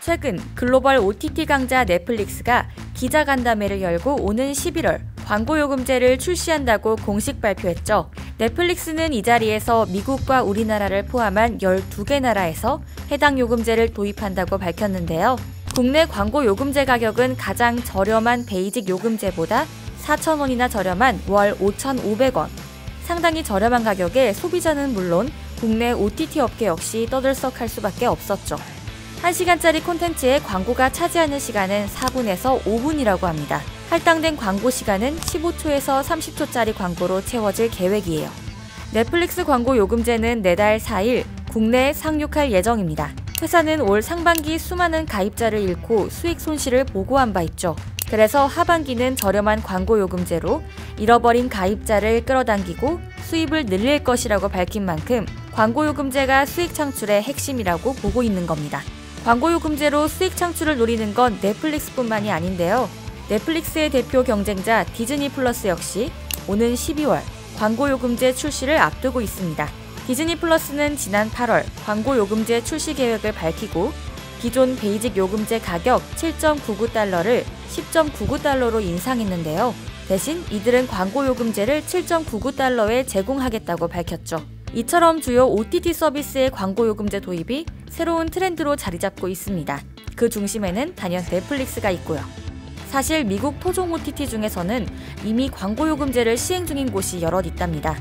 최근 글로벌 OTT 강자 넷플릭스가 기자간담회를 열고 오는 11월 광고요금제를 출시한다고 공식 발표했죠. 넷플릭스는 이 자리에서 미국과 우리나라를 포함한 12개 나라에서 해당 요금제를 도입한다고 밝혔는데요. 국내 광고요금제 가격은 가장 저렴한 베이직 요금제보다 4,000원이나 저렴한 월 5,500원. 상당히 저렴한 가격에 소비자는 물론 국내 OTT 업계 역시 떠들썩할 수밖에 없었죠. 1시간짜리 콘텐츠의 광고가 차지하는 시간은 4분에서 5분이라고 합니다. 할당된 광고 시간은 15초에서 30초짜리 광고로 채워질 계획이에요. 넷플릭스 광고 요금제는 내달 4일 국내에 상륙할 예정입니다. 회사는 올 상반기 수많은 가입자를 잃고 수익 손실을 보고한 바 있죠. 그래서 하반기는 저렴한 광고 요금제로 잃어버린 가입자를 끌어당기고 수입을 늘릴 것이라고 밝힌 만큼 광고 요금제가 수익 창출의 핵심이라고 보고 있는 겁니다. 광고요금제로 수익 창출을 노리는 건 넷플릭스뿐만이 아닌데요. 넷플릭스의 대표 경쟁자 디즈니 플러스 역시 오는 12월 광고요금제 출시를 앞두고 있습니다. 디즈니 플러스는 지난 8월 광고요금제 출시 계획을 밝히고 기존 베이직 요금제 가격 7.99달러를 10.99달러로 인상했는데요. 대신 이들은 광고요금제를 7.99달러에 제공하겠다고 밝혔죠. 이처럼 주요 OTT 서비스의 광고요금제 도입이 새로운 트렌드로 자리잡고 있습니다. 그 중심에는 단연 넷플릭스가 있고요. 사실 미국 토종 OTT 중에서는 이미 광고요금제를 시행 중인 곳이 여럿 있답니다.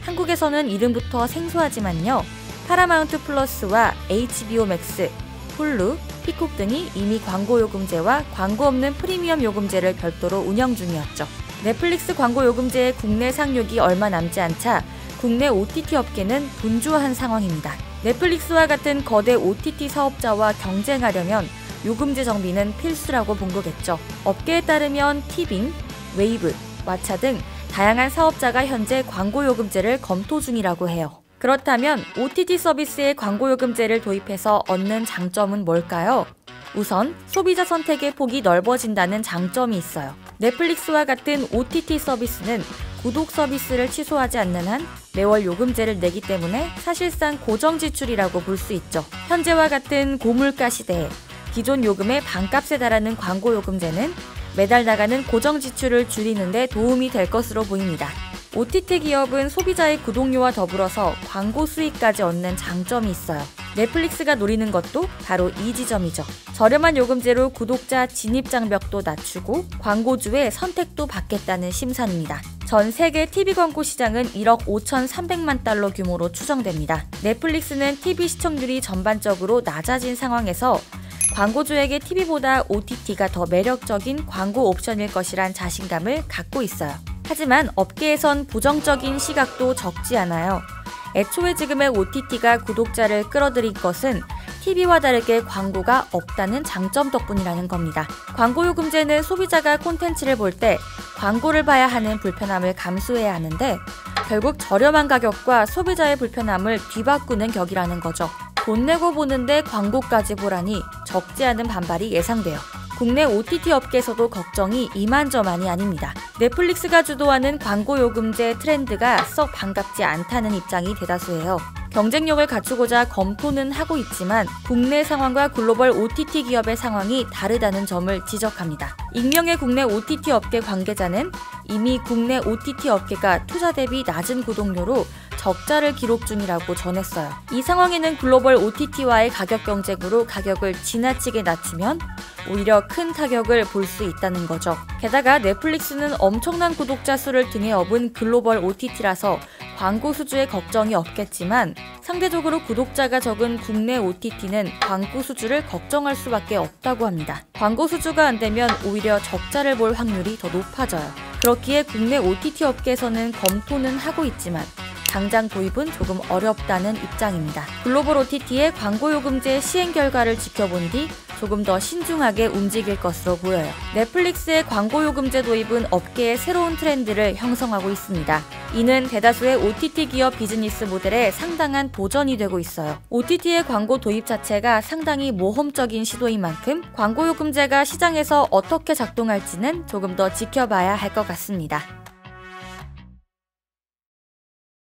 한국에서는 이름부터 생소하지만요. 파라마운트 플러스와 HBO 맥스, 홀루, 피콕 등이 이미 광고요금제와 광고 없는 프리미엄 요금제를 별도로 운영 중이었죠. 넷플릭스 광고요금제의 국내 상륙이 얼마 남지 않자 국내 OTT 업계는 분주한 상황입니다. 넷플릭스와 같은 거대 OTT 사업자와 경쟁하려면 요금제 정비는 필수라고 본 거겠죠. 업계에 따르면 티빙, 웨이브, 왓챠 등 다양한 사업자가 현재 광고요금제를 검토 중이라고 해요. 그렇다면 OTT 서비스의 광고요금제를 도입해서 얻는 장점은 뭘까요? 우선 소비자 선택의 폭이 넓어진다는 장점이 있어요. 넷플릭스와 같은 OTT 서비스는 구독 서비스를 취소하지 않는 한 매월 요금제를 내기 때문에 사실상 고정 지출이라고 볼 수 있죠. 현재와 같은 고물가 시대에 기존 요금의 반값에 달하는 광고 요금제는 매달 나가는 고정 지출을 줄이는 데 도움이 될 것으로 보입니다. OTT 기업은 소비자의 구독료와 더불어서 광고 수익까지 얻는 장점이 있어요. 넷플릭스가 노리는 것도 바로 이 지점이죠. 저렴한 요금제로 구독자 진입 장벽도 낮추고 광고주의 선택도 받겠다는 심산입니다. 전 세계 TV 광고 시장은 1억 5,300만 달러 규모로 추정됩니다. 넷플릭스는 TV 시청률이 전반적으로 낮아진 상황에서 광고주에게 TV보다 OTT가 더 매력적인 광고 옵션일 것이란 자신감을 갖고 있어요. 하지만 업계에선 부정적인 시각도 적지 않아요. 애초에 지금의 OTT가 구독자를 끌어들인 것은 TV와 다르게 광고가 없다는 장점 덕분이라는 겁니다. 광고요금제는 소비자가 콘텐츠를 볼 때 광고를 봐야 하는 불편함을 감수해야 하는데 결국 저렴한 가격과 소비자의 불편함을 뒤바꾸는 격이라는 거죠. 돈 내고 보는데 광고까지 보라니 적지 않은 반발이 예상돼요. 국내 OTT 업계에서도 걱정이 이만저만이 아닙니다. 넷플릭스가 주도하는 광고요금제 트렌드가 썩 반갑지 않다는 입장이 대다수예요. 경쟁력을 갖추고자 검토는 하고 있지만 국내 상황과 글로벌 OTT 기업의 상황이 다르다는 점을 지적합니다. 익명의 국내 OTT 업계 관계자는 이미 국내 OTT 업계가 투자 대비 낮은 구독료로 적자를 기록 중이라고 전했어요. 이 상황에는 글로벌 OTT와의 가격 경쟁으로 가격을 지나치게 낮추면 오히려 큰 타격을 볼 수 있다는 거죠. 게다가 넷플릭스는 엄청난 구독자 수를 등에 업은 글로벌 OTT라서 광고 수주에 걱정이 없겠지만 상대적으로 구독자가 적은 국내 OTT는 광고 수주를 걱정할 수밖에 없다고 합니다. 광고 수주가 안 되면 오히려 적자를 볼 확률이 더 높아져요. 그렇기에 국내 OTT 업계에서는 검토는 하고 있지만 당장 도입은 조금 어렵다는 입장입니다. 글로벌 OTT의 광고요금제 시행 결과를 지켜본 뒤 조금 더 신중하게 움직일 것으로 보여요. 넷플릭스의 광고요금제 도입은 업계의 새로운 트렌드를 형성하고 있습니다. 이는 대다수의 OTT 기업 비즈니스 모델에 상당한 도전이 되고 있어요. OTT의 광고 도입 자체가 상당히 모험적인 시도인 만큼 광고요금제가 시장에서 어떻게 작동할지는 조금 더 지켜봐야 할 것 같습니다.